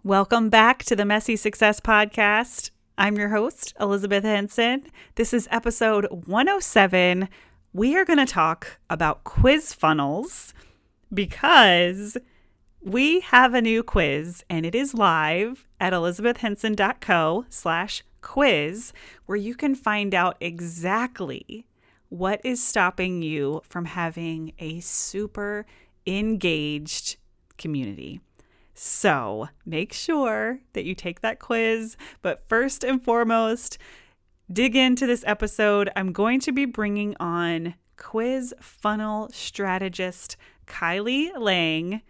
Welcome back to the Messy Success Podcast. I'm your host, Elizabeth Henson. This is episode 107. We are going to talk about quiz funnels because we have a new quiz and it is live at elizabethhenson.co/quiz, where you can find out exactly what is stopping you from having a super engaged community. So make sure that you take that quiz. But first and foremost, dig into this episode. I'm going to be bringing on quiz funnel strategist Kylie Lang,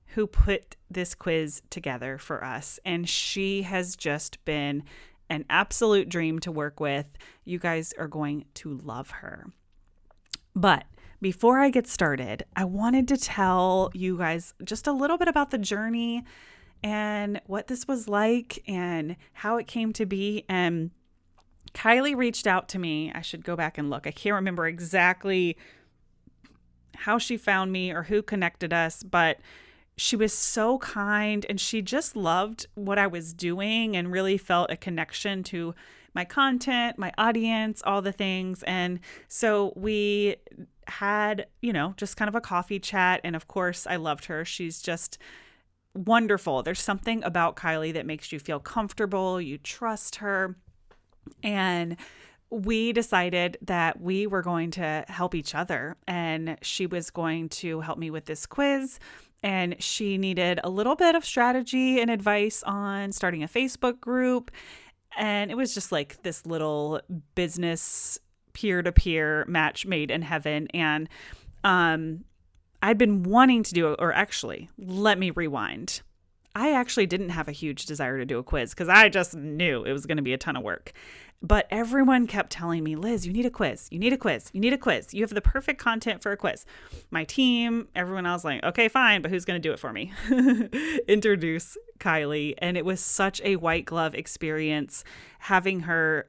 who put this quiz together for us. And she has just been an absolute dream to work with. You guys are going to love her. But before I get started, I wanted to tell you guys just a little bit about the journey and what this was like and how it came to be. And Kylie reached out to me. I should go back and look. I can't remember exactly how she found me or who connected us, but she was so kind and she just loved what I was doing and really felt a connection to my content, my audience, all the things. And so we had, just kind of a coffee chat. And of course, I loved her. She's just wonderful. There's something about Kylie that makes you feel comfortable. You trust her. And we decided that we were going to help each other. And she was going to help me with this quiz. And she needed a little bit of strategy and advice on starting a Facebook group. And it was just like this little business peer-to-peer match made in heaven. And I'd been wanting to do it, or actually, let me rewind. I actually didn't have a huge desire to do a quiz because I just knew it was going to be a ton of work. But everyone kept telling me, Liz, you need a quiz. You need a quiz. You need a quiz. You have the perfect content for a quiz. My team, everyone else like, okay, fine, but who's going to do it for me? Introduce Kylie. And it was such a white glove experience having her,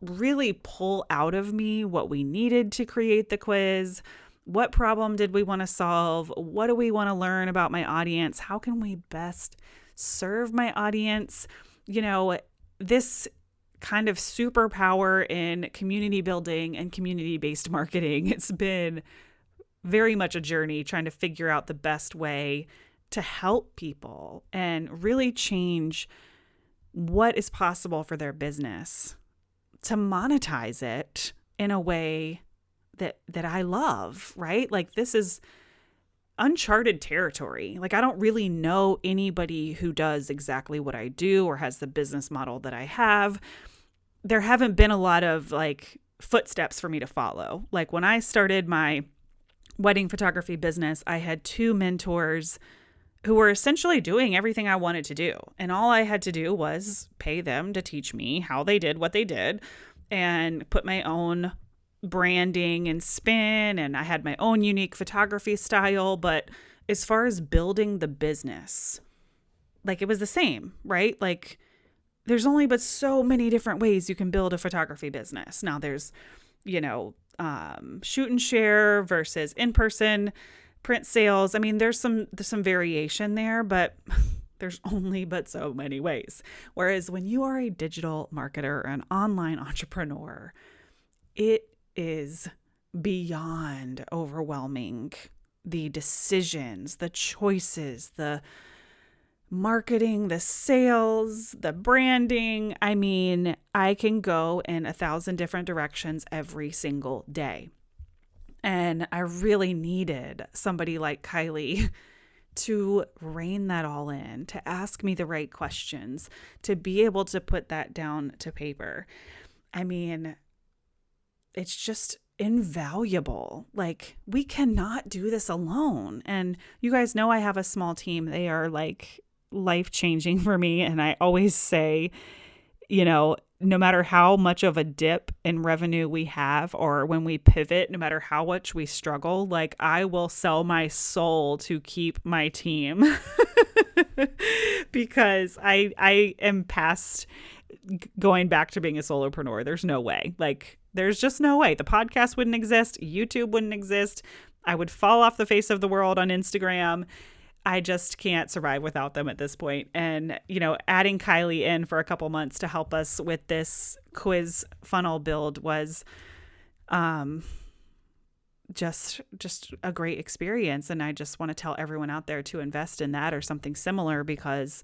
really pull out of me what we needed to create the quiz. What problem did we want to solve? What do we want to learn about my audience? How can we best serve my audience? This kind of superpower in community building and community-based marketing. It's been very much a journey trying to figure out the best way to help people and really change what is possible for their business, to monetize it in a way that I love, right? Like, this is uncharted territory. Like, I don't really know anybody who does exactly what I do or has the business model that I have. There haven't been a lot of footsteps for me to follow. Like, when I started my wedding photography business, I had two mentors who were essentially doing everything I wanted to do. And all I had to do was pay them to teach me how they did what they did and put my own branding and spin. And I had my own unique photography style. But as far as building the business, it was the same, right? There's only but so many different ways you can build a photography business. Now there's, shoot and share versus in-person print sales. I mean, there's some variation there, but there's only but so many ways. Whereas when you are a digital marketer or an online entrepreneur, it is beyond overwhelming. The decisions, the choices, the marketing, the sales, the branding. I mean, I can go in 1,000 different directions every single day. And I really needed somebody like Kylie to rein that all in, to ask me the right questions, to be able to put that down to paper. I mean, it's just invaluable. We cannot do this alone. And you guys know I have a small team. They are life-changing for me. And I always say, no matter how much of a dip in revenue we have, or when we pivot, no matter how much we struggle, I will sell my soul to keep my team because I am past going back to being a solopreneur. There's no way. There's just no way. The podcast wouldn't exist. YouTube wouldn't exist. I would fall off the face of the world on Instagram. I just can't survive without them at this point. And, adding Kylie in for a couple months to help us with this quiz funnel build was just a great experience. And I just want to tell everyone out there to invest in that or something similar, because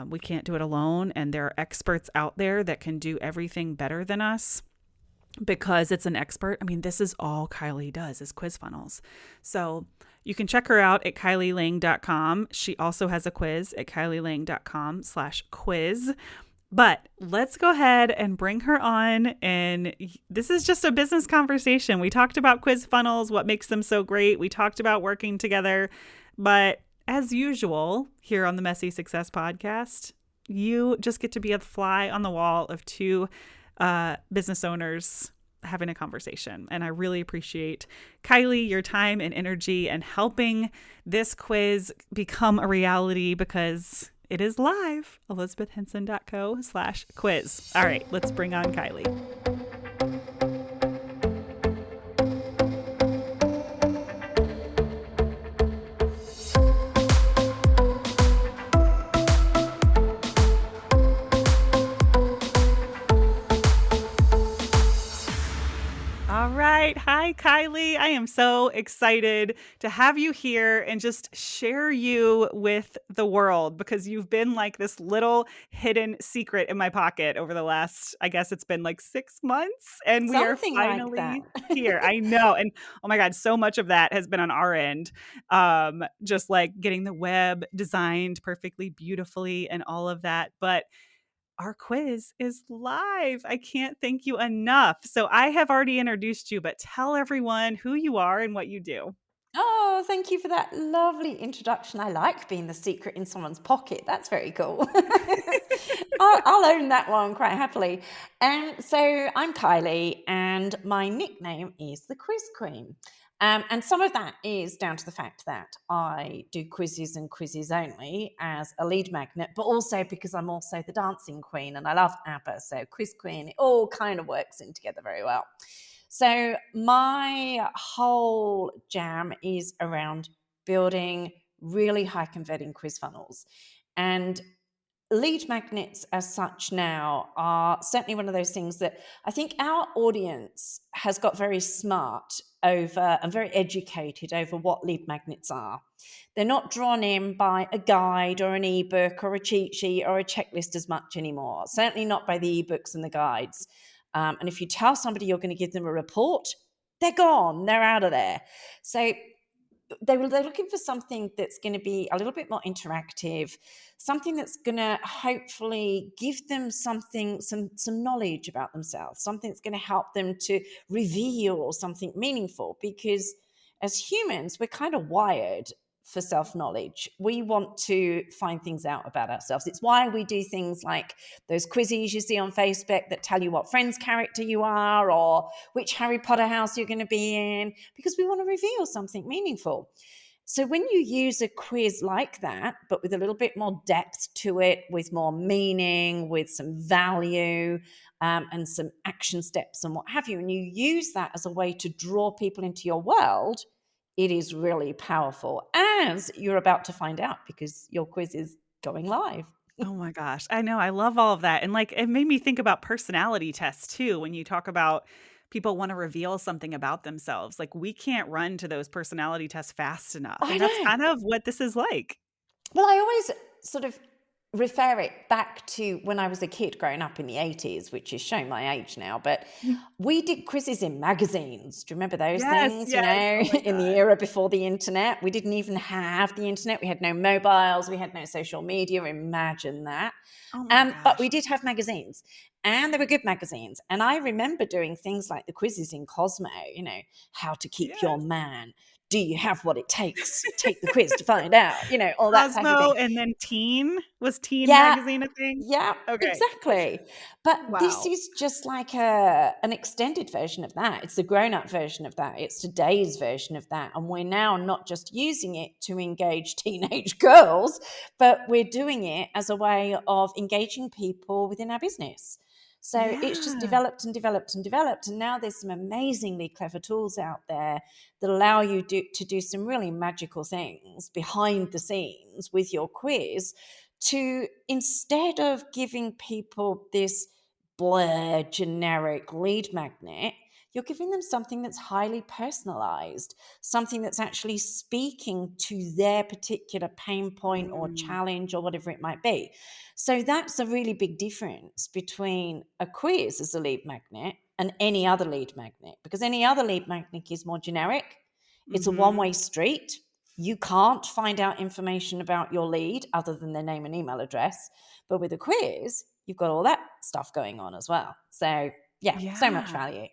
we can't do it alone. And there are experts out there that can do everything better than us, because it's an expert. I mean, this is all Kylie does, is quiz funnels. So you can check her out at kylielang.com. She also has a quiz at kylielang.com/quiz. But let's go ahead and bring her on. And this is just a business conversation. We talked about quiz funnels, what makes them so great. We talked about working together. But as usual, here on the Messy Success Podcast, you just get to be a fly on the wall of two business owners having a conversation. And I really appreciate, Kylie, your time and energy and helping this quiz become a reality, because it is live. ElizabethHenson.co/quiz. All right, let's bring on Kylie. All right. Hi, Kylie. I am so excited to have you here and just share you with the world, because you've been like this little hidden secret in my pocket over the last, I guess it's been like 6 months, and we are Something like finally that. here. I know. And oh my God, so much of that has been on our end. Just like getting the web designed perfectly, beautifully, and all of that. But our quiz is live. I can't thank you enough. So I have already introduced you, but tell everyone who you are and what you do. Oh, thank you for that lovely introduction. I like being the secret in someone's pocket. That's very cool. I'll own that one quite happily. So I'm Kylie, and my nickname is the Quiz Queen. And some of that is down to the fact that I do quizzes and quizzes only as a lead magnet, but also because I'm also the dancing queen and I love ABBA. So Quiz Queen, it all kind of works in together very well. So my whole jam is around building really high converting quiz funnels. And lead magnets as such now are certainly one of those things that I think our audience has got very smart over and very educated over what lead magnets are. They're not drawn in by a guide or an ebook or a cheat sheet or a checklist as much anymore, certainly not by the ebooks and the guides. And if you tell somebody you're going to give them a report, they're gone, they're out of there. So they're looking for something that's going to be a little bit more interactive, something that's going to hopefully give them some knowledge about themselves, something that's going to help them to reveal something meaningful. Because as humans, we're kind of wired for self-knowledge. We want to find things out about ourselves. It's why we do things like those quizzes you see on Facebook that tell you what Friends character you are or which Harry Potter house you're going to be in, because we want to reveal something meaningful. So when you use a quiz like that, but with a little bit more depth to it, with more meaning, with some value, and some action steps and what have you, and you use that as a way to draw people into your world, it is really powerful, as you're about to find out because your quiz is going live. Oh my gosh. I know. I love all of that. And like, it made me think about personality tests too. When you talk about people want to reveal something about themselves, like we can't run to those personality tests fast enough. I And that's know. kind of what this is like. Well, I always sort of refer it back to when I was a kid growing up in the 80s, which is showing my age now, but we did quizzes in magazines. Do you remember those Yes, things, yes. Oh my in the God. era before the internet? We didn't even have the internet. We had no mobiles. We had no social media. Imagine that. Oh my But gosh. we did have magazines, and they were good magazines. And I remember doing things like the quizzes in Cosmo, how to keep your Yes. man. Do you have what it takes? Take the quiz to find out, all that type of Cosmo, thing. and then Teen. Was Teen Yeah, magazine a thing? yeah, Okay. exactly. But this Wow. is just like an extended version of that. It's the grown-up version of that. It's today's version of that. And we're now not just using it to engage teenage girls, but we're doing it as a way of engaging people within our business. So it's just Yeah. developed and developed and developed. And now there's some amazingly clever tools out there that allow you to do some really magical things behind the scenes with your quiz, to, instead of giving people this blur generic lead magnet, you're giving them something that's highly personalized, something that's actually speaking to their particular pain point or Mm. challenge or whatever it might be. So that's a really big difference between a quiz as a lead magnet and any other lead magnet, because any other lead magnet is more generic. It's a Mhm. one-way street. You can't find out information about your lead other than their name and email address. But with a quiz, you've got all that stuff going on as well. So, yeah, so much Yeah. value.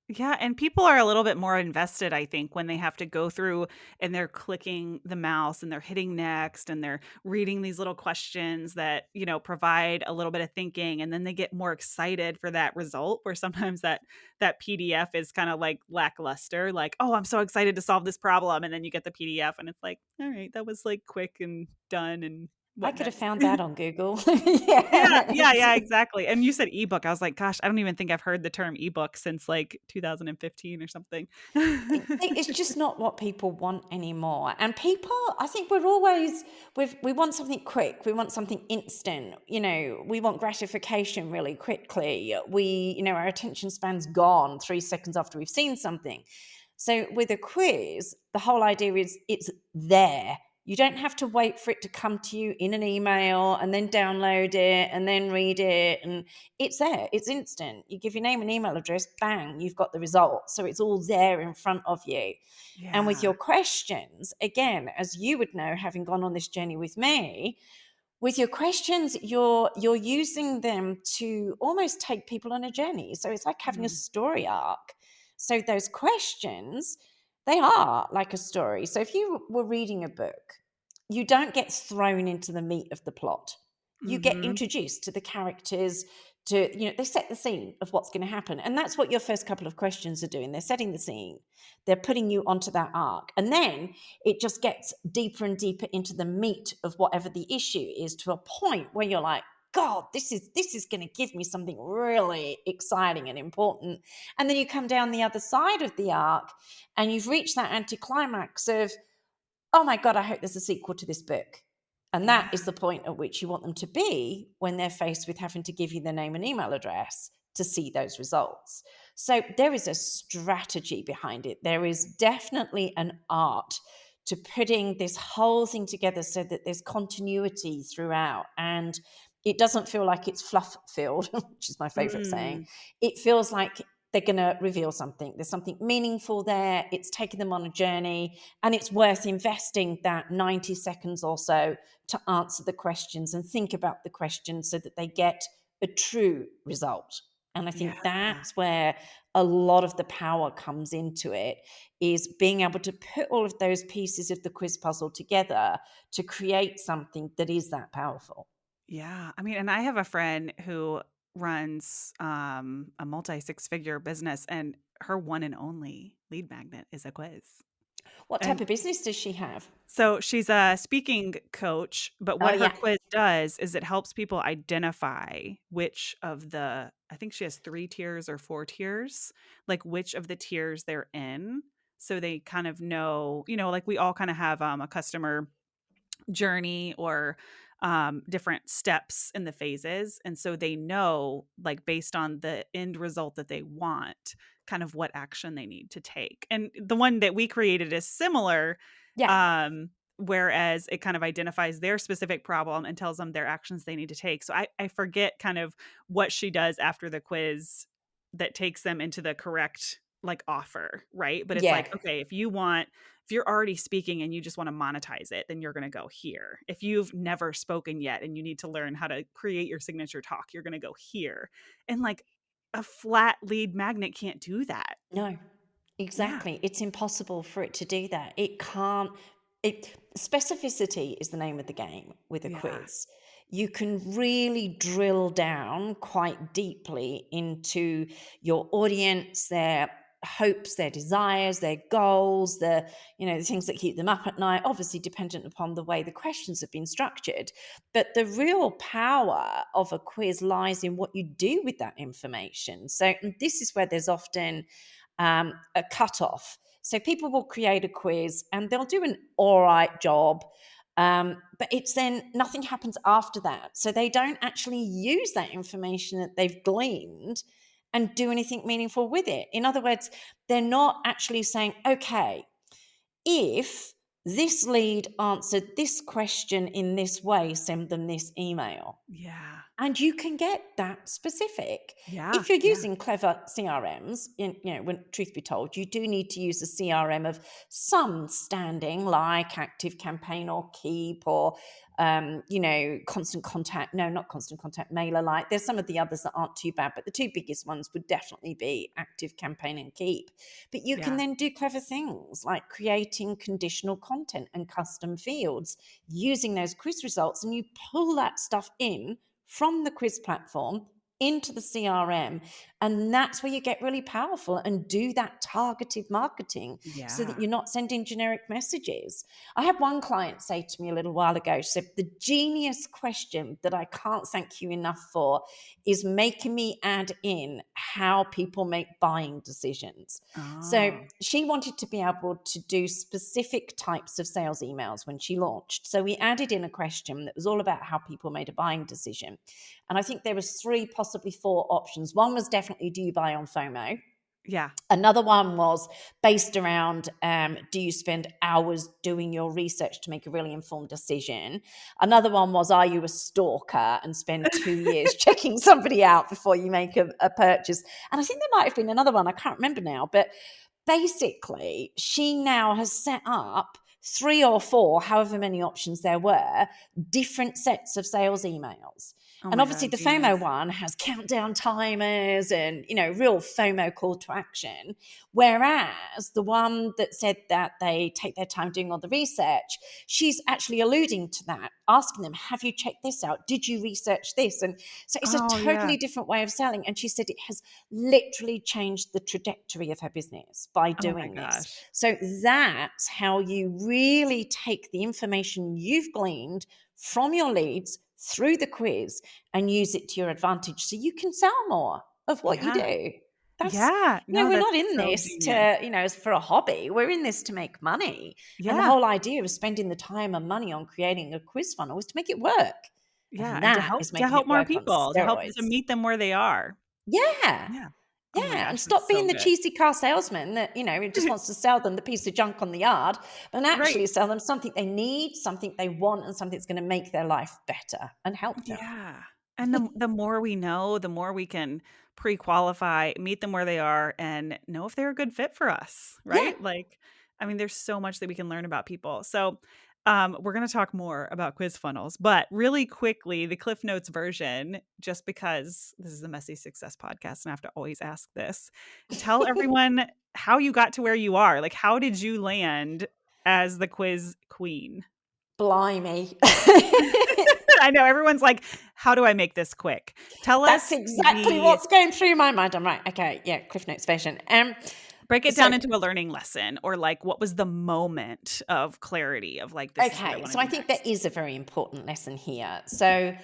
Yeah, and people are a little bit more invested, I think, when they have to go through and they're clicking the mouse and they're hitting next and they're reading these little questions that, provide a little bit of thinking, and then they get more excited for that result, where sometimes that PDF is kind of like lackluster, like, "Oh, I'm so excited to solve this problem." And then you get the PDF and it's like, "All right, that was like quick and done, and I what could have next?" found that on Google. Yeah, yeah, Yes. yeah, exactly. And you said ebook. I was like, gosh, I don't even think I've heard the term ebook since like 2015 or something. It's just not what people want anymore. And people, I think we're always, we want something quick. We want something instant. We want gratification really quickly. Our attention span's gone 3 seconds after we've seen something. So with a quiz, the whole idea is it's there. You don't have to wait for it to come to you in an email and then download it and then read it. And it's there. It's instant. You give your name and email address, bang, you've got the result. So it's all there in front of you. And with Yeah. your questions, again, as you would know, having gone on this journey with me, with your questions, you're using them to almost take people on a journey. So it's like having a Mm. story arc. So those questions, they are like a story. So if you were reading a book, you don't get thrown into the meat of the plot. You get Mhm. introduced to the characters, they set the scene of what's going to happen. And that's what your first couple of questions are doing. They're setting the scene. They're putting you onto that arc. And then it just gets deeper and deeper into the meat of whatever the issue is, to a point where you're like, God, this is going to give me something really exciting and important. And then you come down the other side of the arc and you've reached that anticlimax of, oh my God, I hope there's a sequel to this book. And that Yeah. is the point at which you want them to be when they're faced with having to give you their name and email address to see those results. So there is a strategy behind it. There is definitely an art to putting this whole thing together so that there's continuity throughout. And it doesn't feel like it's fluff filled, which is my favorite saying. Mm. It feels like they're going to reveal something. There's something meaningful there. It's taking them on a journey, and it's worth investing that 90 seconds or so to answer the questions and think about the questions so that they get a true result. And I Yeah. think that's where a lot of the power comes into it, is being able to put all of those pieces of the quiz puzzle together to create something that is that powerful. Yeah. I mean, and I have a friend who runs a multi six-figure business, and her one and only lead magnet is a quiz. What type And of business does she have? so she's a speaking coach, but Oh, what her yeah. quiz does is it helps people identify which of the, I think she has 3 tiers or 4 tiers, like which of the tiers they're in. So they kind of know, like we all kind of have a customer journey or different steps in the phases. And so they know, like, based on the end result that they want, kind of what action they need to take. And the one that we created is similar, Yeah. whereas it kind of identifies their specific problem and tells them their actions they need to take. So I forget kind of what she does after the quiz that takes them into the correct like offer, right? But it's Yeah. like, okay, if you're already speaking and you just want to monetize it, then you're going to go here. If you've never spoken yet and you need to learn how to create your signature talk, you're going to go here. And like a flat lead magnet can't do that. No. Yeah. Exactly. It's impossible for it to do that. It can't. Specificity is the name of the game with a Yeah. quiz. You can really drill down quite deeply into your audience, their hopes, their desires, their goals, the things that keep them up at night, obviously dependent upon the way the questions have been structured. But the real power of a quiz lies in what you do with that information. So this is where there's often a cutoff. So people will create a quiz and they'll do an all right job. But it's then nothing happens after that. So they don't actually use that information that they've gleaned and do anything meaningful with it. In other words, they're not actually saying, okay, if this lead answered this question in this way, send them this email. Yeah. And you can get that specific. Yeah. If you're Yeah. using clever CRMs, when truth be told, you do need to use a CRM of some standing, like Active Campaign or Keep or Constant Contact. No, not Constant Contact, MailerLite. There's some of the others that aren't too bad, but the two biggest ones would definitely be Active Campaign and Keep. But you can Yeah. then do clever things like creating conditional content and custom fields using those quiz results, and you pull that stuff in from the quiz platform into the CRM. And that's where you get really powerful and do that targeted marketing so that Yeah. you're not sending generic messages. I had one client say to me a little while ago, she said, the genius question that I can't thank you enough for is making me add in how people make buying decisions. So Oh. she wanted to be able to do specific types of sales emails when she launched. So we added in a question that was all about how people made a buying decision. And I think there was 3, possibly 4 options. One was definitely, do you buy on FOMO? Yeah. Another one was based around, do you spend hours doing your research to make a really informed decision? Another one was, are you a stalker and spend 2 years checking somebody out before you make a purchase? And I think there might have been another one, I can't remember now, but basically she now has set up 3 or 4, however many options there were, different sets of sales emails. Oh And my obviously God, the genius. FOMO one has countdown timers and, real FOMO call to action. Whereas the one that said that they take their time doing all the research, she's actually alluding to that, asking them, have you checked this out? Did you research this? And so it's a Oh yeah. totally different way of selling. And she said it has literally changed the trajectory of her business by Oh my doing this. gosh. So that's how you really take the information you've gleaned from your leads through the quiz and use it to your advantage so you can sell more of what you Yeah. do. That's, Yeah. No, we're that's not in so this genius. to, for a hobby. We're in this to make money. And the Yeah. whole idea of spending the time and money on creating a quiz funnel is to make it work. Yeah. And And that is to making help it more work on people, to steroids. meet them where they are. Yeah. Yeah. Oh my Yeah, and gosh, stop that's so being the good. cheesy car salesman that, it just wants to sell them the piece of junk on the yard, but Right. actually sell them something they need, something they want, and something that's going to make their life better and help them. Yeah. And the more we know, the more we can pre-qualify, meet them where they are, and know if they're a good fit for us, Yeah, right? Like, I mean, there's so much that we can learn about people. So, we're going to talk more about quiz funnels, but really quickly, the Cliff Notes version, just because this is the Messy Success podcast, and I have to always ask this. Tell everyone how you got to where you are. Like, how did you land as the quiz queen? blimey. I know everyone's like, how do I make this quick? Tell That's us exactly what's going through my mind. I'm right. Okay, yeah, Cliff Notes version. break it So down into a learning lesson, or like what was the moment of clarity of like, this is what I Okay, want so to I do think there next. is a very important lesson here. So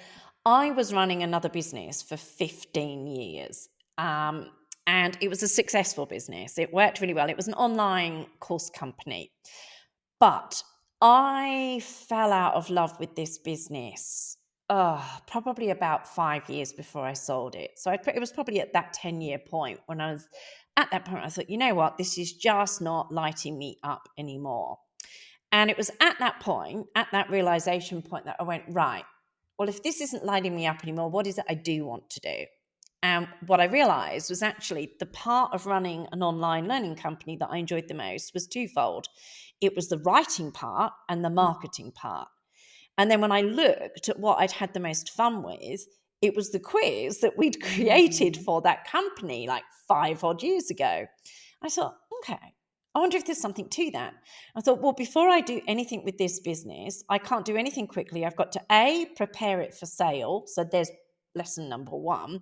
I was running another business for 15 years. Um, and it was a successful business. It worked really well. It was an online course company. But I fell out of love with this business probably about 5 years before I sold it. So it was probably at that 10-year point when I was at that point, I thought, you know what, this is just not lighting me up anymore. And it was at that point, at that realization point, that I went, right, well, if this isn't lighting me up anymore, what is it I do want to do? And what I realized was actually the part of running an online learning company that I enjoyed the most was twofold. It was the writing part and the marketing part. And then when I looked at what I'd had the most fun with, it was the quiz that we'd created Mm. for that company like 5 odd years ago. I thought, okay, I wonder if there's something to that. I thought, well, before I do anything with this business, I can't do anything quickly. I've got to A, prepare it for sale. So there's lesson number 1.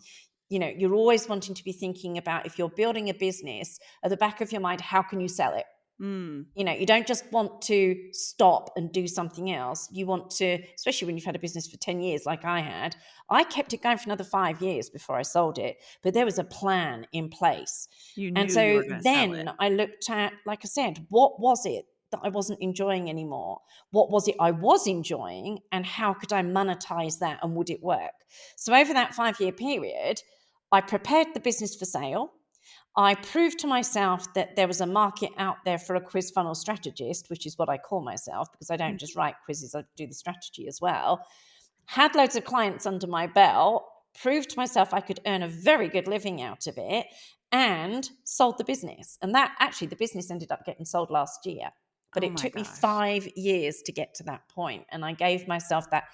you're always wanting to be thinking about, if you're building a business, at the back of your mind, how can you sell it? Mm. You don't just want to stop and do something else. You want to, especially when you've had a business for 10 years like I had. I kept it going for another 5 years before I sold it, but there was a plan in place. You And knew you so were going to sell it. then I looked at, like I said, what was it that I wasn't enjoying anymore? What was it I was enjoying? And how could I monetize that, and would it work? So over that 5 year period, I prepared the business for sale. I proved to myself that there was a market out there for a quiz funnel strategist, which is what I call myself, because I don't just write quizzes, I do the strategy as well. Had loads of clients under my belt, proved to myself I could earn a very good living out of it, and sold the business. And that, actually, the business ended up getting sold last year. But Oh it my took me gosh. 5 years to get to that point. And I gave myself that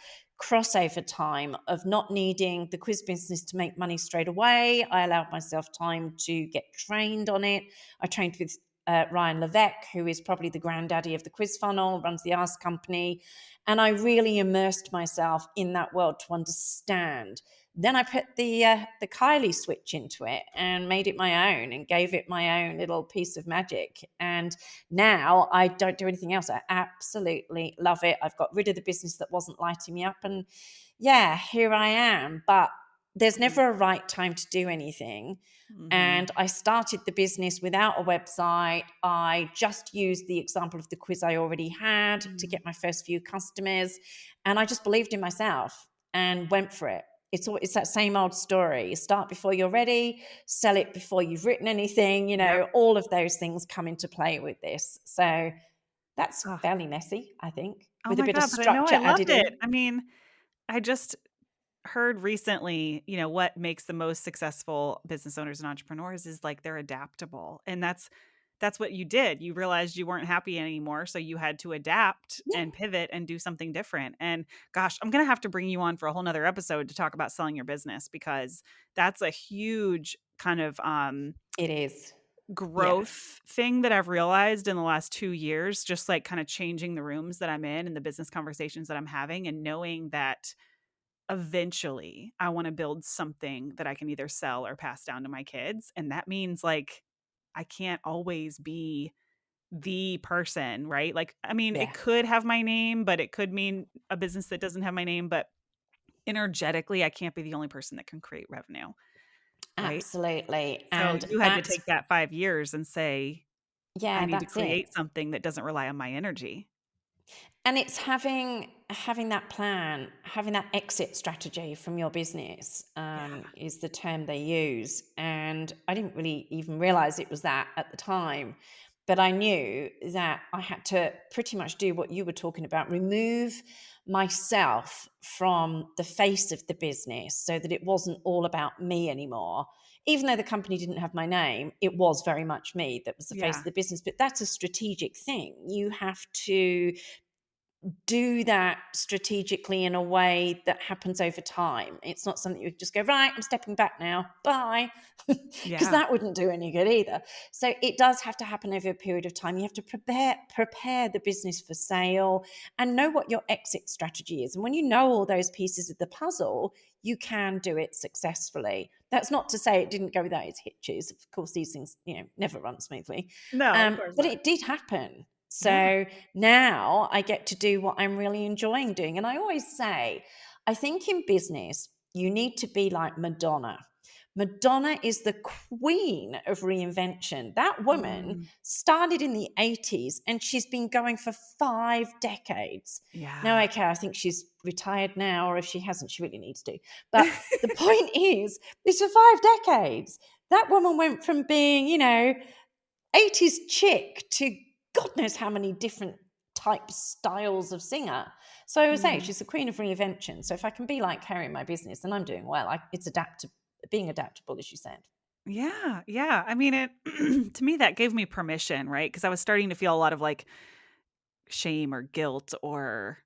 crossover time of not needing the quiz business to make money straight away. I allowed myself time to get trained on it. I trained with Ryan Levesque, who is probably the granddaddy of the quiz funnel, runs the Ask Company. And I really immersed myself in that world to understand. Then I put the Kylie switch into it and made it my own and gave it my own little piece of magic. And now I don't do anything else. I absolutely love it. I've got rid of the business that wasn't lighting me up. And yeah, here I am. But there's never a right time to do anything. Mm-hmm. And I started the business without a website. I just used the example of the quiz I already had to Mm. get my first few customers. And I just believed in myself and went for it. It's that same old story. You start before you're ready, sell it before you've written anything. Yep. All of those things come into play with this. So that's Oh, fairly messy, I think, oh with a my bit of God. But I know I structure loved added it. in. I mean, I just heard recently, what makes the most successful business owners and entrepreneurs is like they're adaptable. And that's what you did. You realized you weren't happy anymore, so you had to adapt Yeah, and pivot and do something different. And gosh, I'm going to have to bring you on for a whole nother episode to talk about selling your business, because that's a huge kind of it is. Yeah, growth thing that I've realized in the last 2 years, just like kind of changing the rooms that I'm in and the business conversations that I'm having, and knowing that eventually I want to build something that I can either sell or pass down to my kids. And that means like I can't always be the person, right? Like, I mean, it yeah, could have my name, but it could mean a business that doesn't have my name. But energetically, I can't be the only person that can create revenue, right? absolutely. So And you had to that's, take that 5 years and say, I yeah, need to that's it. create something that doesn't rely on my energy. And it's having that plan, having that exit strategy from your business, Yeah. is the term they use. And I didn't really even realize it was that at the time. But I knew that I had to pretty much do what you were talking about, remove myself from the face of the business so that it wasn't all about me anymore. Even though the company didn't have my name, it was very much me that was the face of Yeah. the business. But that's a strategic thing. You have to do that strategically in a way that happens over time. It's not something you just go, right, I'm stepping back now, bye, because Yeah. that wouldn't do any good either. So it does have to happen over a period of time. You have to prepare the business for sale and know what your exit strategy is. And when you know all those pieces of the puzzle, you can do it successfully. That's not to say it didn't go without its hitches. Of course, these things, never run smoothly. No, of course But not. it did happen. Yeah. So now I get to do what I'm really enjoying doing. And I always say, I think in business, you need to be like Madonna. Madonna is the queen of reinvention. That woman Mm, started in the 80s and she's been going for 5 decades. Now, yeah. okay, I think she's retired now, or if she hasn't, she really needs to. But the point is, it's for 5 decades. That woman went from being, 80s chick to God knows how many different types, styles of singer. So I would say Mm. she's the queen of reinvention. So if I can be like her in my business, then I'm doing well. It's being adaptable, as you said. Yeah, yeah. I mean, it to me that gave me permission, right? Because I was starting to feel a lot of like shame or guilt or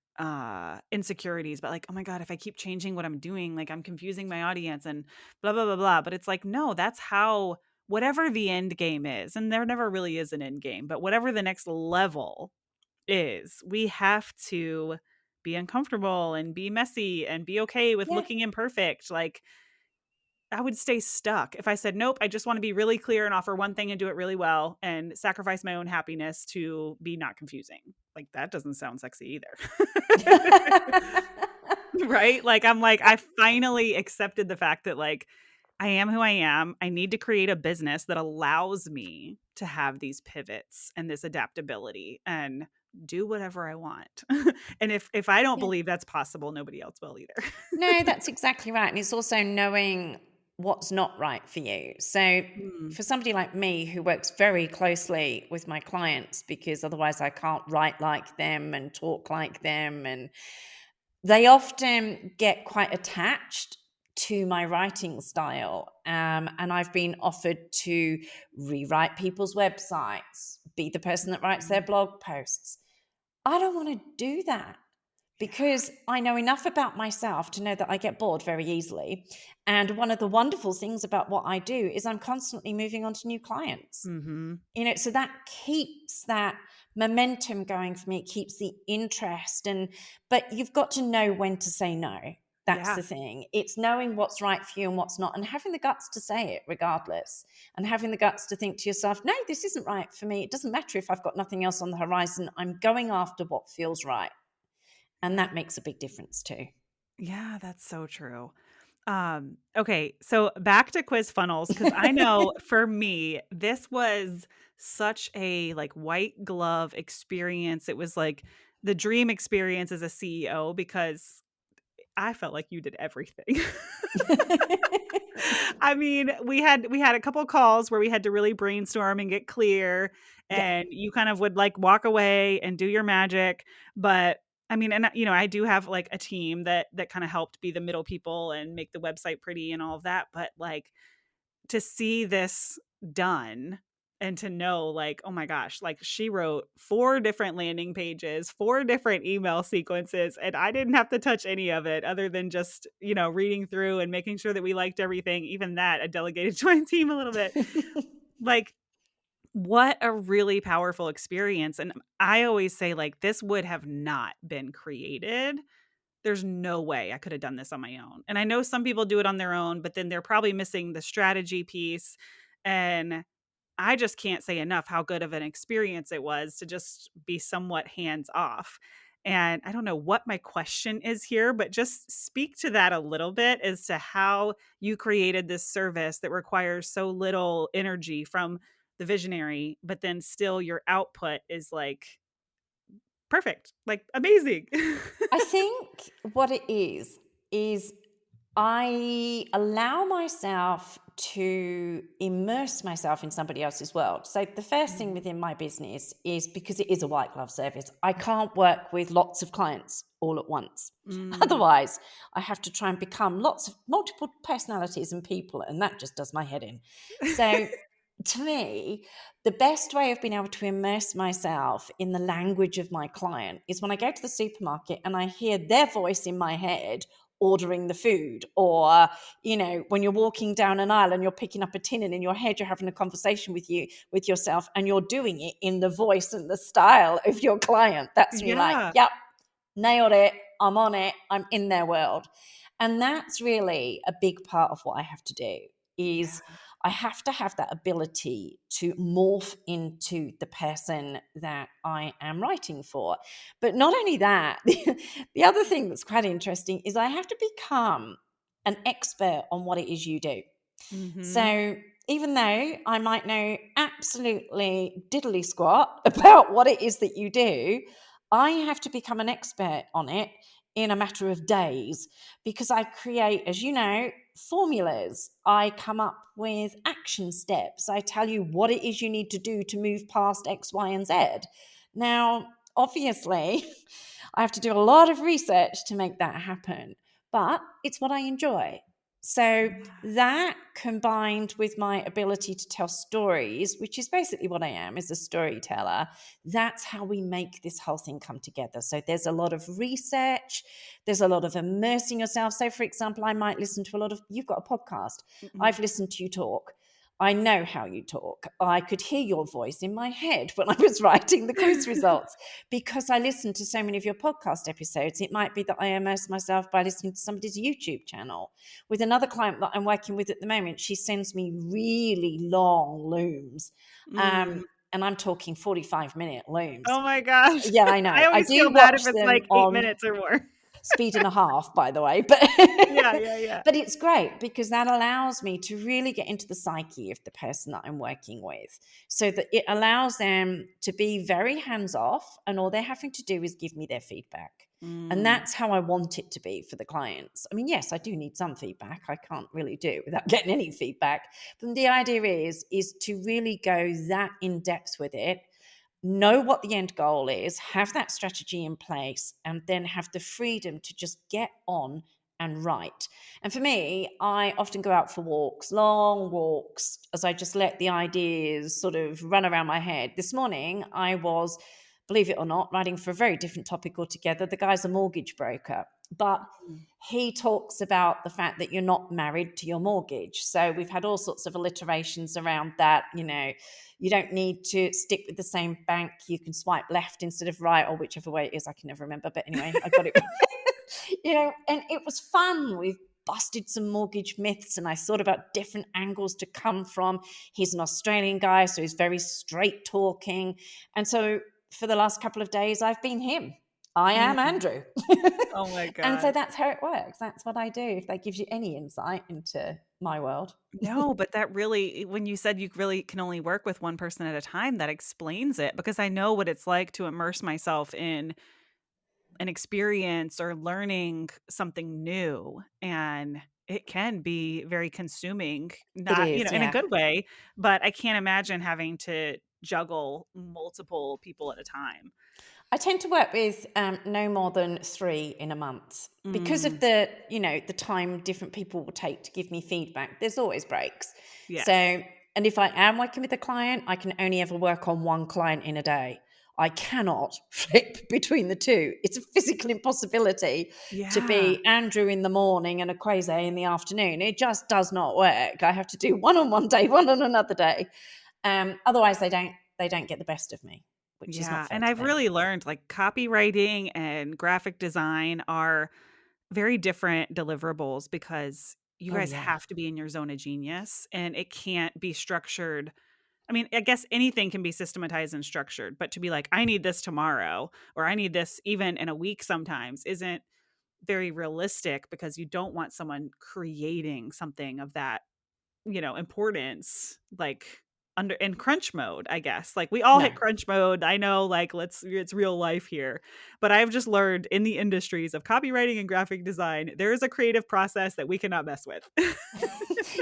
insecurities, but like, oh my God, if I keep changing what I'm doing, like I'm confusing my audience and blah blah blah blah. But it's like, no, that's how whatever the end game is, and there never really is an end game, but whatever the next level is, we have to be uncomfortable and be messy and be okay with Yeah. looking imperfect. Like I would stay stuck if I said, nope, I just want to be really clear and offer one thing and do it really well and sacrifice my own happiness to be not confusing. Like, that doesn't sound sexy either. Right? Like, I'm like, I finally accepted the fact that, like, I am who I am. I need to create a business that allows me to have these pivots and this adaptability and do whatever I want. And if I don't Yeah. believe that's possible, nobody else will either. No, that's exactly right. And it's also knowing what's not right for you. So, Mm, for somebody like me who works very closely with my clients, because otherwise I can't write like them and talk like them, and they often get quite attached to my writing style. And I've been offered to rewrite people's websites, be the person that writes their mm, blog posts. I don't want to do that yeah. because I know enough about myself to know that I get bored very easily. And one of the wonderful things about what I do is I'm constantly moving on to new clients. Mhm. So that keeps that momentum going for me. It keeps the interest. But you've got to know when to say no. That's Yeah. the thing. It's knowing what's right for you and what's not, and having the guts to say it regardless, and having the guts to think to yourself, no, this isn't right for me. It doesn't matter if I've got nothing else on the horizon. I'm going after what feels right. And Yeah. that makes a big difference too. Yeah, that's so true. Okay, so back to quiz funnels because I know for me, this was such a like white glove experience. It was like the dream experience as a CEO because I felt like you did everything. I mean, we had a couple calls where we had to really brainstorm and get clear, Yeah. and you kind of would like walk away and do your magic. But I mean, and I do have like a team that kind of helped be the middle people and make the website pretty and all of that. But like to see this done and to know like, oh my gosh, like she wrote 4 different landing pages, 4 different email sequences, and I didn't have to touch any of it other than just, reading through and making sure that we liked everything. Even that I delegated to my team a little bit. Like, what a really powerful experience. And I always say like this would have not been created. There's no way I could have done this on my own. And I know some people do it on their own, but then they're probably missing the strategy piece. And I just can't say enough how good of an experience it was to just be somewhat hands off. And I don't know what my question is here, but just speak to that a little bit as to how you created this service that requires so little energy from the visionary, but then still your output is like perfect, like amazing. I think what it is I allow myself to immerse myself in somebody else's world. So, the first thing Mhm. within my business is because it is a white glove service, I can't work with lots of clients all at once. Mm, Otherwise, I have to try and become lots of multiple personalities and people, and that just does my head in. So, to me, the best way of being able to immerse myself in the language of my client is when I go to the supermarket and I hear their voice in my head ordering the food, or when you're walking down an aisle and you're picking up a tin and in your head you're having a conversation with yourself and you're doing it in the voice and the style of your client. That's me, like, yeah. yep, nailed it, I'm on it, I'm in their world. And that's really a big part of what I have to do, Yeah. is I have to have that ability to morph into the person that I am writing for. But not only that, the other thing that's quite interesting is I have to become an expert on what it is you do. Mhm. So even though I might know absolutely diddly squat about what it is that you do, I have to become an expert on it in a matter of days, because I create, as you know, formulas. I come up with action steps. I tell you what it is you need to do to move past X, Y, and Z. Now, obviously, I have to do a lot of research to make that happen, but it's what I enjoy. So Yeah. that, combined with my ability to tell stories, which is basically what I am, is a storyteller, that's how we make this whole thing come together. So there's a lot of research, there's a lot of immersing yourself. So, for example, I might listen to a lot of, you've got a podcast, Mhm. I've listened to you talk. I know how you talk. I could hear your voice in my head when I was writing the quiz results because I listened to so many of your podcast episodes. It might be that I immerse myself by listening to somebody's YouTube channel. With another client that I'm working with at the moment, she sends me really long looms. Mm. And I'm talking 45-minute looms. Oh my gosh. Yeah, I I know. I always do feel bad watch if it's them like 8 on minutes or more. speed and a half, by the way, but Yeah, yeah, yeah. but it's great because that allows me to really get into the psyche of the person that I'm working with, so that it allows them to be very hands off, and all they're having to do is give me their feedback. And Mm. that's how I want it to be for the clients. I mean, yes, I do need some feedback. I can't really do it without getting any feedback. But the idea is to really go that in depth with it, know what the end goal is, have that strategy in place, and then have the freedom to just get on and write. And for me, I often go out for walks, long walks, as I just let the ideas sort of run around my head. This morning, I was, believe it or not, writing for a very different topic altogether. The guy's a mortgage broker, but Mm. he talks about the fact that you're not married to your mortgage. So we've had all sorts of alliterations around that. You don't need to stick with the same bank. You can swipe left instead of right, or whichever way it is. I can never remember. But anyway, I got it. And it was fun. We've busted some mortgage myths, and I thought about different angles to come from. He's an Australian guy, so he's very straight talking. And so for the last couple of days, I've been him. I am Mm. Andrew. Oh my And so gosh. that's how it works. That's what I do, if that gives you any insight into my world. No, but that really when you said you really can only work with one person at a time, that explains it because I know what it's like to immerse myself in an experience or learning something new, and it can be very consuming, It not, is, in a yeah. good way, but I can't imagine having to juggle multiple people at a time. I tend to work with no more than 3 in a month because of Mm, the time different people will take to give me feedback. There's always breaks. So, yes. and if I am working with a client, I can only ever work on one client in a day. I cannot flip between the two. It's a physical impossibility to Yeah. be Andrew in the morning and a Quasi in the afternoon. It just does not work. I have to do one on one day, one on another day. Otherwise, they don't get the best of me, which is not Yeah, fair and to I've them. really learned, like, copywriting and graphic design are very different deliverables because you Oh guys yeah. have to be in your zone of genius, and it can't be structured. I mean, I guess anything can be systematized and structured, but to be like, "I need this tomorrow," or "I need this even in a week," sometimes isn't very realistic because you don't want someone creating something of that, importance, like, under in crunch mode, I guess. Like, we all hit No. crunch mode. I know, like, it's real life here. But I've just learned in the industries of copywriting and graphic design, there is a creative process that we cannot mess with.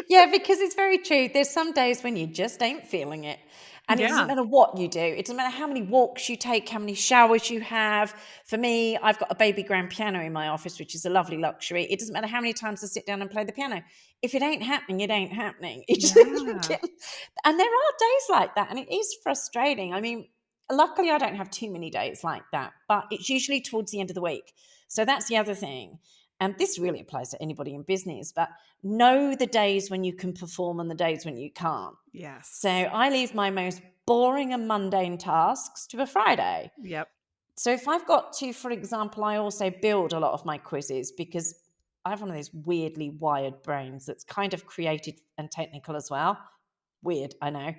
Yeah, because it's very true. There's some days when you just ain't feeling it. And it doesn't Yeah. matter what you do. It doesn't matter how many walks you take, how many showers you have. For me, I've got a baby grand piano in my office, which is a lovely luxury. It doesn't matter how many times I sit down and play the piano. If it ain't happening, it ain't happening. Yeah. And there are days like that, and it is frustrating. I mean, luckily, I don't have too many days like that, but it's usually towards the end of the week. So that's the other thing. And this really applies to anybody in business, but know the days when you can perform and the days when you can't. So Yes. I leave my most boring and mundane tasks to a Friday. Yep. So if I've got to, for example, I also build a lot of my quizzes because I have one of those weirdly wired brains that's kind of creative and technical as well. Weird, I know.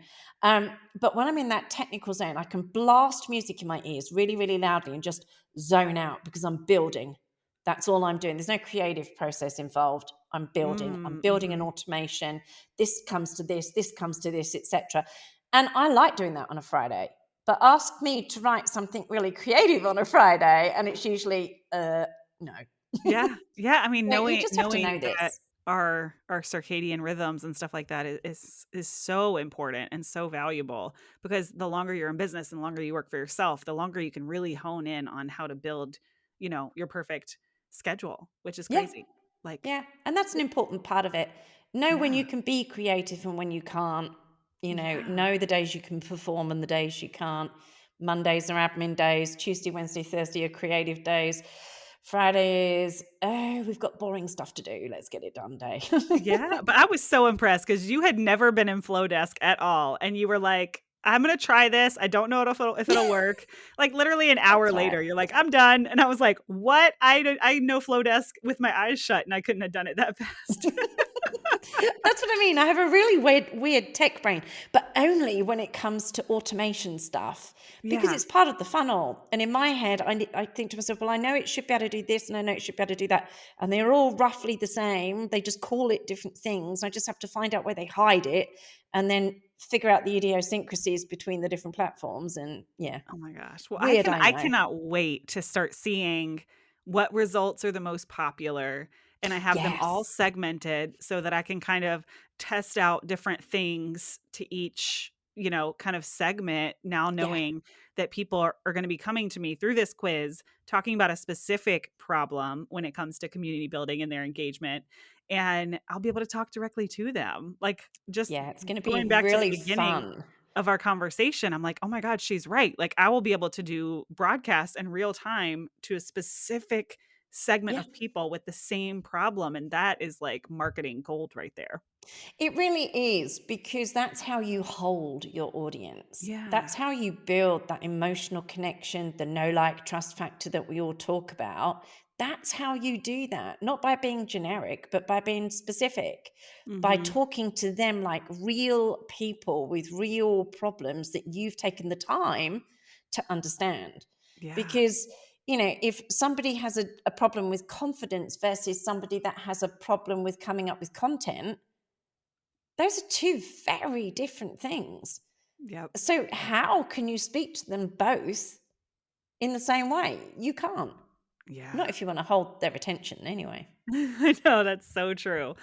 But when I'm in that technical zone, I can blast music in my ears really, really loudly and just zone out because I'm building. That's all I'm doing. There's no creative process involved. I'm building. I'm Mm, building an mhm. automation. This comes to this comes to this, etc. And I like doing that on a Friday. But ask me to write something really creative on a Friday, and it's usually no. Yeah. Yeah, I mean, So you knowing just have to knowing know that this. our circadian rhythms and stuff like that is so important and so valuable because the longer you're in business and the longer you work for yourself, the longer you can really hone in on how to build, your perfect schedule, which is Yeah. crazy. Like, Yeah, and that's an important part of it. Know when yeah. you can be creative and when you can't. Yeah. Know the days you can perform and the days you can't. Mondays are admin days. Tuesday, Wednesday, Thursday are creative days. Fridays, oh, we've got boring stuff to do. Let's get it done day. Yeah, but I was so impressed because you had never been in Flow Desk at all, and you were like, "I'm gonna try this. I don't know if it'll work." Like, literally an I'll hour try later, it. you're like, "I'm done," and I was like, "What? I know Flow Desk with my eyes shut, and I couldn't have done it that fast." That's what I mean. I have a really weird tech brain, but only when it comes to automation stuff because Yeah. it's part of the funnel. And in my head, I think to myself, well, I know it should be able to do this and I know it should be able to do that. And they're all roughly the same. They just call it different things. I just have to find out where they hide it and then figure out the idiosyncrasies between the different platforms. And yeah, Oh my gosh. Well, weird, I I know. cannot wait to start seeing what results are the most popular, and I have them all Yes. segmented so that I can kind of test out different things to each, kind of segment, now Yeah. knowing that people are going to be coming to me through this quiz talking about a specific problem when it comes to community building and their engagement, and I'll be able to talk directly to them. Like, just Yeah. It's going to going be back to the really beginning fun. of our conversation, I'm like, "Oh my god, she's right." Like, I will be able to do broadcasts in real time to a specific segment Yeah. of people with the same problem, and that is, like, marketing gold right there. It really is because that's how you hold your audience. Yeah. That's how you build that emotional connection, the know, like, trust factor that we all talk about. That's how you do that, not by being generic, but by being specific, by Mhm. talking to them like real people with real problems that you've taken the time to understand. Yeah. Because if somebody has a problem with confidence versus somebody that has a problem with coming up with content, those are two very different things. Yep. So, how can you speak to them both in the same way? You can't. Not Yeah. if you want to hold their attention, anyway. I know, that's so true.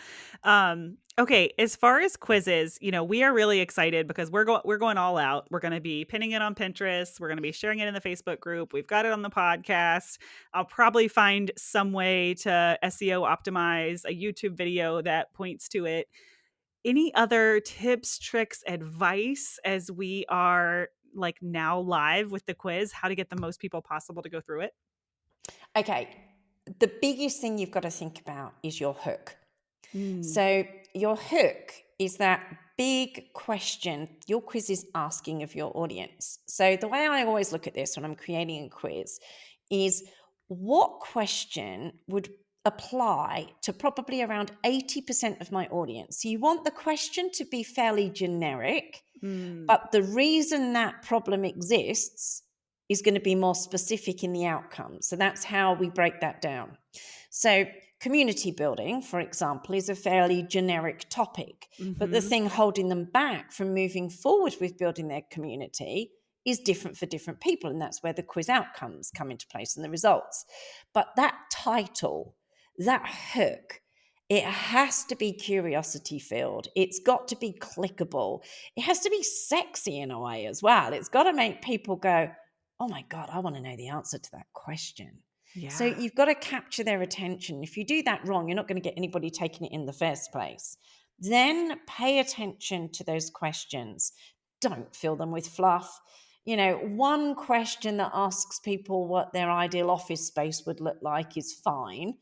Okay, as far as quizzes, we are really excited because we're going all out. We're going to be pinning it on Pinterest. We're going to be sharing it in the Facebook group. We've got it on the podcast. I'll probably find some way to SEO optimize a YouTube video that points to it. Any other tips, tricks, advice as we are like now live with the quiz, how to get the most people possible to go through it? Okay. The biggest thing you've got to think about is your hook. Mm, So, your hook is that big question your quiz is asking of your audience. So, the way I always look at this when I'm creating a quiz is what question would apply to probably around 80% of my audience? So, you want the question to be fairly generic, mm, but the reason that problem exists is going to be more specific in the outcome. So, that's how we break that down. So, community building, for example, is a fairly generic topic, but the mhm. thing holding them back from moving forward with building their community is different for different people. And that's where the quiz outcomes come into place and the results. But that title, that hook, it has to be curiosity filled. It's got to be clickable. It has to be sexy in a way as well. It's got to make people go, oh my God, I want to know the answer to that question. So Yeah. you've got to capture their attention. If you do that wrong, you're not going to get anybody taking it in the first place. Then pay attention to those questions. Don't fill them with fluff. One question that asks people what their ideal office space would look like is fine,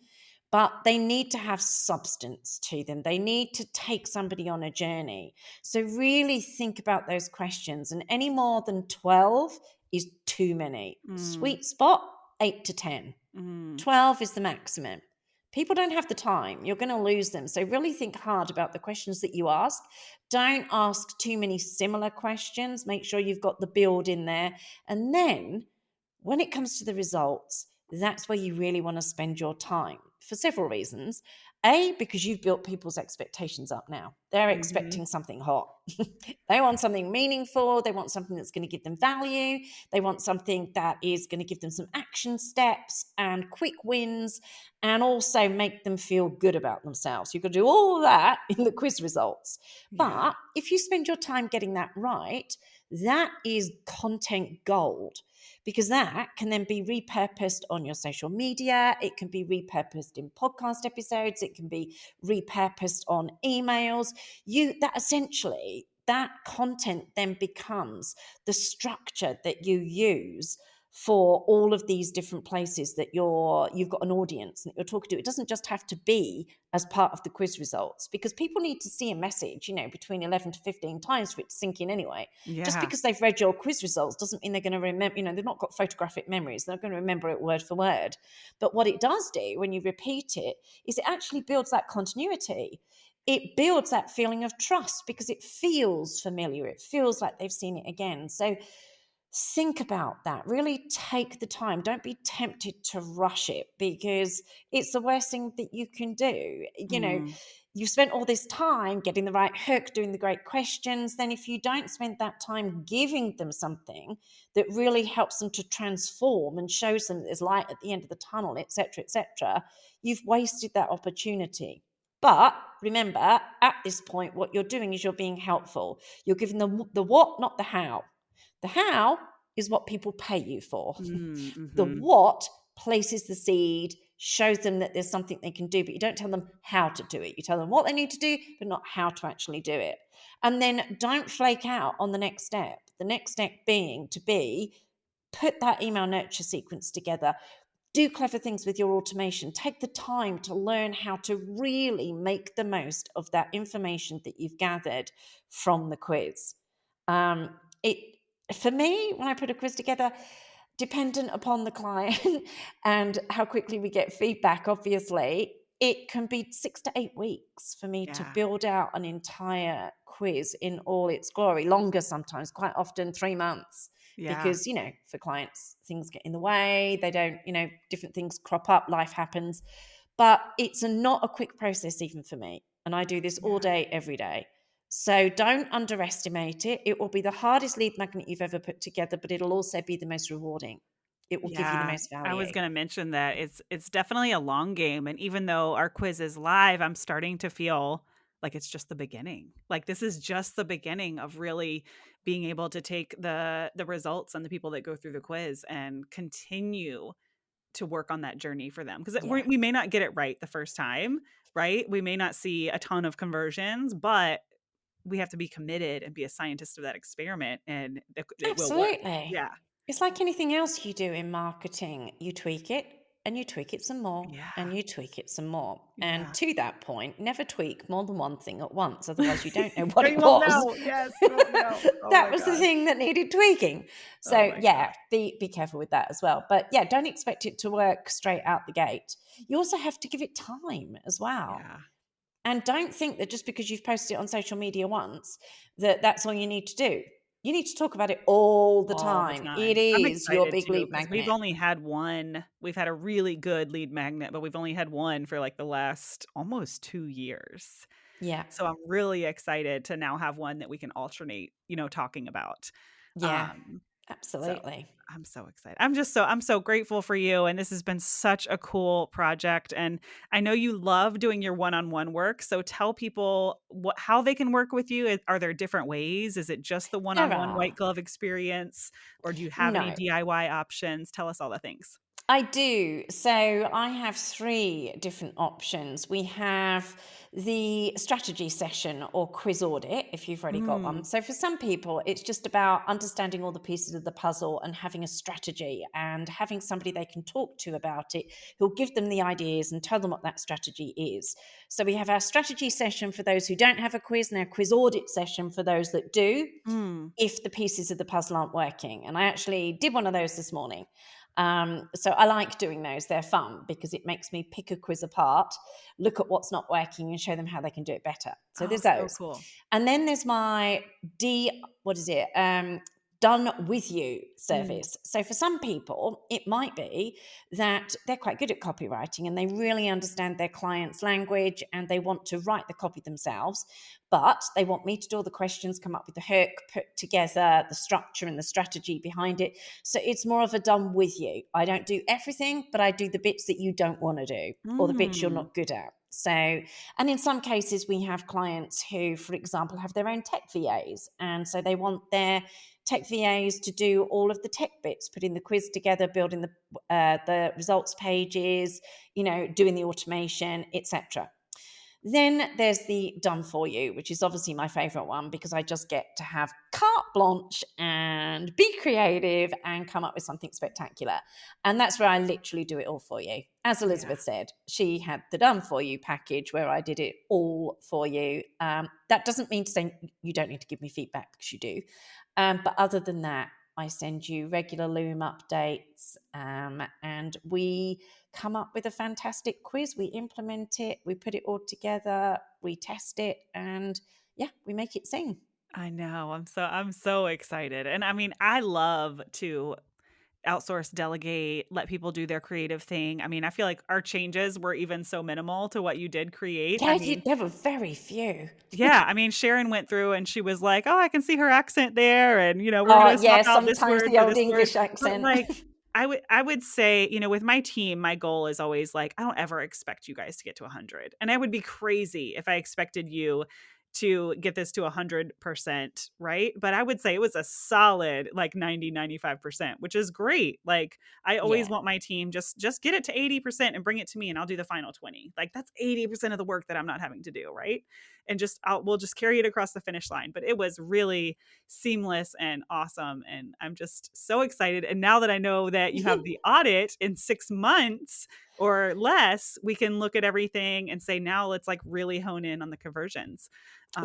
but they need to have substance to them. They need to take somebody on a journey. So really think about those questions. And any more than 12 is too many. Mm, Sweet spot, 8 to 10. mm, 12 is the maximum. People don't have the time. You're going to lose them. So really think hard about the questions that you ask. Don't ask too many similar questions. Make sure you've got the build in there. And then when it comes to the results, that's where you really want to spend your time for several reasons. A, because you've built people's expectations up now. They're mhm. expecting something hot. They want something meaningful. They want something that's going to give them value. They want something that is going to give them some action steps and quick wins and also make them feel good about themselves. You've got to do all that in the quiz results. Yeah. But if you spend your time getting that right, that is content gold because that can then be repurposed on your social media. It can be repurposed in podcast episodes. It can be repurposed on emails. That content then becomes the structure that you use for all of these different places that you've got an audience that you're talking to. It doesn't just have to be as part of the quiz results, because people need to see a message, between 11 to 15 times for it to sink in anyway. Just Yeah. because they've read your quiz results doesn't mean they're going to remember, they've not got photographic memories. They're not going to remember it word for word. But what it does do when you repeat it is it actually builds that continuity. It builds that feeling of trust because it feels familiar. It feels like they've seen it again. So think about that. Really take the time. Don't be tempted to rush it, because it's the worst thing that you can do. Mm. You've spent all this time getting the right hook, doing the great questions. Then if you don't spend that time giving them something that really helps them to transform and shows them that there's light at the end of the tunnel, etc., you've wasted that opportunity. But remember, at this point, what you're doing is you're being helpful. You're giving them the what, not the how. The how is what people pay you for. Mm, The mhm. what places the seed, shows them that there's something they can do, but you don't tell them how to do it. You tell them what they need to do, but not how to actually do it. And then don't flake out on the next step. The next step being to put that email nurture sequence together. Do clever things with your automation. Take the time to learn how to really make the most of that information that you've gathered from the quiz. It For me, when I put a quiz together, dependent upon the client and how quickly we get feedback, obviously, it can be 6 to 8 weeks for me to Yeah. build out an entire quiz in all its glory. Longer sometimes, quite often 3 months, Yeah. because, for clients, things get in the way. They don't, different things crop up, life happens. But it's not a quick process even for me. And I do this all Yeah. day, every day. So don't underestimate it. It will be the hardest lead magnet you've ever put together, but it'll also be the most rewarding. It will give you the Yeah, most I was value. gonna mention that it's definitely a long game, and even though our quiz is live, I'm starting to feel like it's just the beginning. Like, this is just the beginning of really being able to take the results and the people that go through the quiz and continue to work on that journey for them, because Yeah, we may not get it right the first time, right? We may not see a ton of conversions, but we have to be committed and be a scientist of that experiment, and it will work. absolutely. Yeah. It's like anything else you do in marketing. You tweak it and you tweak it some more and Yeah. you tweak it some more. And Yeah. to that point, never tweak more than one thing at once. Otherwise, you don't know what No, it you won't was. know. Yes, you won't know. Oh That my was the gosh. thing that needed tweaking. Oh So my yeah, gosh. be careful with that as well. But yeah, don't expect it to work straight out the gate. You also have to give it time as well. Yeah. And don't think that just because you've posted it on social media once, that that's all you need to do. You need to talk about it all the All the time. It time. I'm is your excited big too, lead because we've magnet. only had one. We've had a really good lead magnet, but we've only had one for like the last almost 2 years. Yeah. So I'm really excited to now have one that we can alternate, talking about. Yeah. Um, so Absolutely. I'm so excited. I'm so grateful for you, and this has been such a cool project, and I know you love doing your one-on-one work, so tell people how they can work with you. Are there different ways? Is it just the There one-on-one white are. glove experience, or do you have any No. DIY options? Tell us all the things. I do. So I have three different options. We have the strategy session or quiz audit, if you've already got one. Mm, So for some people, it's just about understanding all the pieces of the puzzle and having a strategy and having somebody they can talk to about it who'll give them the ideas and tell them what that strategy is. So we have our strategy session for those who don't have a quiz and our quiz audit session for those that do, mm. if the pieces of the puzzle aren't working. And I actually did one of those this morning. So I like doing those. They're fun because it makes me pick a quiz apart, look at what's not working, and show them how they can do it better. So Oh, there's so those. cool. And then there's my what is it? Done with you Mm, service. So for some people, it might be that they're quite good at copywriting and they really understand their client's language and they want to write the copy themselves, but they want me to do all the questions, come up with the hook, put together the structure and the strategy behind it. So it's more of a done with you. I don't do everything, but I do the bits that you don't want to do or the bits you're mm, not good at. So, and in some cases, we have clients who, for example, have their own tech VAs. And so they want their tech VAs to do all of the tech bits, putting the quiz together, building the results pages, doing the automation, etc. Then there's the done for you, which is obviously my favorite one because I just get to have carte blanche and be creative and come up with something spectacular. And that's where I literally do it all for you. As Yeah. Elizabeth said, she had the done for you package where I did it all for you. That doesn't mean to say you don't need to give me feedback, because you do. But other than that, I send you regular Loom updates, and we come up with a fantastic quiz. We implement it, we put it all together, we test it, and yeah, we make it sing. I know. I'm so excited. And I mean, I love to outsource, delegate, let people do their creative thing. I mean, I feel like our changes were even so minimal to what you did create. I Yeah, mean, there were very few. yeah, I mean, Sharon went through and she was like, "Oh, I can see her accent there, and we're Oh, gonna swap yeah, out this sometimes word the for old this word." English But accent. like, I would say, with my team, my goal is always like, I don't ever expect you guys to get to 100, and I would be crazy if I expected you to get this to 100%, right? But I would say it was a solid like 90, 95%, which is great. Like, I always Yeah. want my team just get it to 80% and bring it to me, and I'll do the final 20. Like, that's 80% of the work that I'm not having to do, right? And we'll just carry it across the finish line. But it was really seamless and awesome, and I'm just so excited. And now that I know that you have the audit in 6 months or less, we can look at everything and say, now let's like really hone in on the conversions.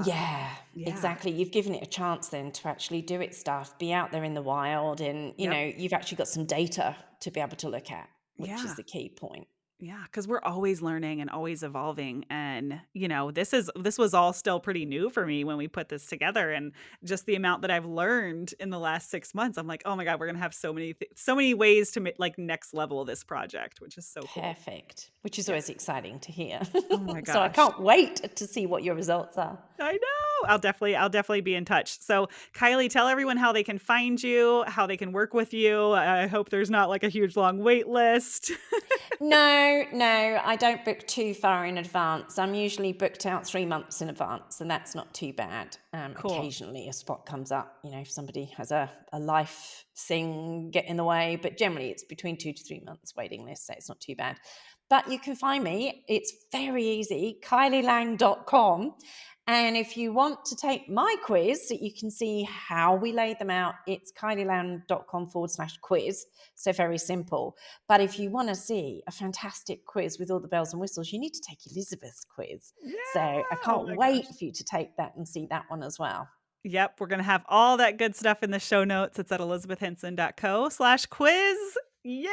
Yeah, Yeah. exactly. You've given it a chance then to actually do its stuff, be out there in the wild, and Yep. you've actually got some data to be able to look at, which is Yeah. the key point. Yeah, because we're always learning and always evolving. And, this was all still pretty new for me when we put this together. And just the amount that I've learned in the last 6 months, I'm like, oh my God, we're gonna have so many ways to like next level this project, which is so cool. Perfect, which is Yeah. always exciting to hear. Oh my So I gosh. can't wait to see what your results are. I know. I'll definitely be in touch. So, Kylie, tell everyone how they can find you, how they can work with you. I hope there's not like a huge long wait list. No, no, I don't book too far in advance. I'm usually booked out 3 months in advance, and that's not too bad. Cool. Occasionally a spot comes up, if somebody has a life thing get in the way, but generally it's between 2 to 3 months waiting list, so it's not too bad. But you can find me, it's very easy, kylielang.com. And if you want to take my quiz so you can see how we laid them out, it's kylielang.com/quiz. So very simple. But if you want to see a fantastic quiz with all the bells and whistles, you need to take Elizabeth's quiz. So Yeah. I Oh can't my gosh. wait for you to take that and see that one as well. Yep, we're going to have all that good stuff in the show notes. It's at elizabethhenson.co/quiz. Yay,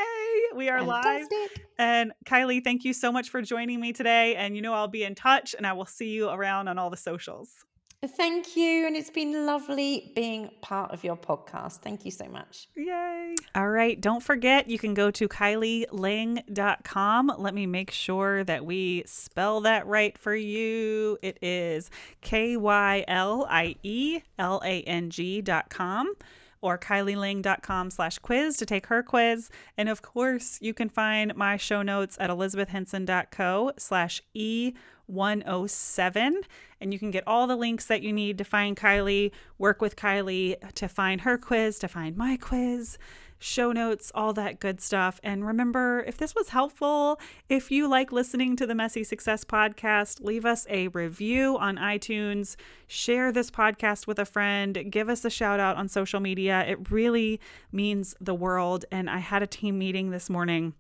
we are live. Fantastic. And Kylie, thank you so much for joining me today. And I'll be in touch, and I will see you around on all the socials. Thank you. And it's been lovely being part of your podcast. Thank you so much. Yay. All right. Don't forget, you can go to kylielang.com. Let me make sure that we spell that right for you. It is KYLIELANG.com or kylielang.com/quiz to take her quiz. And of course, you can find my show notes at elizabethhenson.co/E107. And you can get all the links that you need to find Kylie, work with Kylie, to find her quiz, to find my quiz, show notes, all that good stuff. And remember, if this was helpful, if you like listening to the Messy Success Podcast, leave us a review on iTunes, share this podcast with a friend, give us a shout out on social media. It really means the world. And I had a team meeting this morning,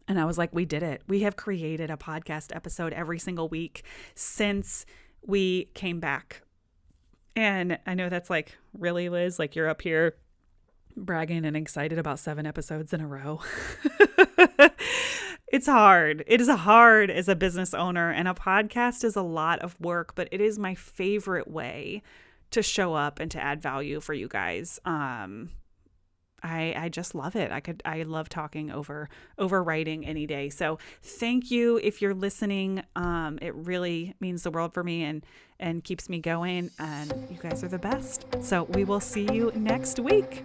and I was like, we did it. We have created a podcast episode every single week since we came back. And I know that's like, really, Liz? Like, you're up here bragging and excited about 7 episodes in a row. It's hard. It is hard as a business owner, and a podcast is a lot of work, but it is my favorite way to show up and to add value for you guys. I just love it. I love talking over writing any day. So thank you if you're listening. It really means the world for me and keeps me going. And you guys are the best. So we will see you next week.